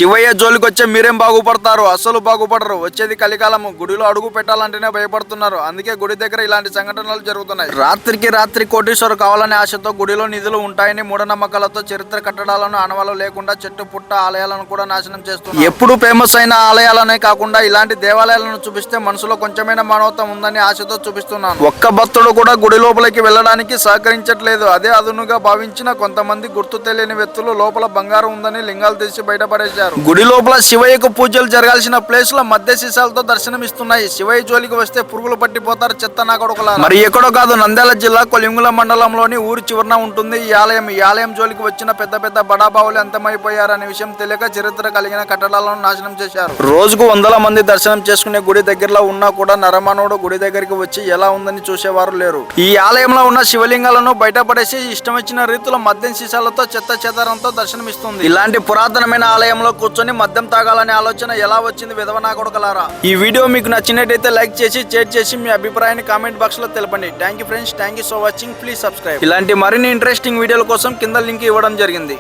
శివయ్య జోలికి వచ్చే మీరేం బాగుపడతారు? అసలు బాగుపడరు. వచ్చేది కలికాలము. గుడిలో అడుగు పెట్టాలంటేనే భయపడుతున్నారు. అందుకే గుడి దగ్గర ఇలాంటి సంఘటనలు జరుగుతున్నాయి. రాత్రికి రాత్రి కోటీశ్వరు కావాలనే ఆశతో గుడిలో నిధులు ఉంటాయని మూఢనమ్మకాలతో చరిత్ర కట్టడాలను ఆనవాళ్ళు లేకుండా చెట్టు పుట్ట ఆలయాలను కూడా నాశనం చేస్తున్నారు. ఎప్పుడు ఫేమస్ అయిన ఆలయాలనే కాకుండా ఇలాంటి దేవాలయాలను చూపిస్తే మనసులో కొంచెమైనా మానవత్వం ఉందని ఆశతో చూపిస్తున్నాను. ఒక్క భక్తుడు కూడా గుడి లోపలికి వెళ్ళడానికి సహకరించట్లేదు. అదే అదునుగా భావించిన కొంతమంది గుర్తు తెలియని వ్యక్తులు లోపల బంగారం ఉందని లింగాలు తీసి బయటపడేశారు. గుడి లోపల శివయ్యకు పూజలు జరగాల్సిన ప్లేస్ లో మధ్య సీసాలతో దర్శనమిస్తున్నాయి. శివయ్య జోలికి వస్తే పురుగులు పట్టిపోతారు చెత్త నా కొడుకులారా. మరి ఎక్కడో కాదు, నంద్యాల జిల్లా కొలింగుల మండలంలోని ఊరి చివరన ఉంటుంది ఈ ఆలయం. ఈ ఆలయం జోలికి వచ్చిన పెద్ద పెద్ద బడాబావులు అంతమైపోయారనే విషయం తెలియక చరిత్ర కలిగిన కట్టడాలను నాశనం చేశారు. రోజుకు వందల మంది దర్శనం చేసుకునే గుడి దగ్గరలో ఉన్నా కూడా నరమానవుడు గుడి దగ్గరికి వచ్చి ఎలా ఉందని చూసేవారు లేరు. ఈ ఆలయంలో ఉన్న శివలింగాలను బయటపడేసి ఇష్టం వచ్చిన రీతిలో మద్యం సీసాలతో చెత్త చెదారంతో దర్శనమిస్తుంది. ఇలాంటి పురాతనమైన ఆలయంలో కూర్చొని మద్యం తాగాలనే ఆలోచన ఎలా వచ్చింది విధవ నా కొడుకులారా? ఈ వీడియో మీకు నచ్చినట్టయితే లైక్ చేసి షేర్ చేసి మీ అభిప్రాయాన్ని కామెంట్ బాక్స్ లో తెలపండి. Thank you friends, thank you so watching. Please subscribe. ఇలాంటి మరిన్ని ఇంట్రెస్టింగ్ వీడియోల కోసం కింద లింక్ ఇవ్వడం జరిగింది.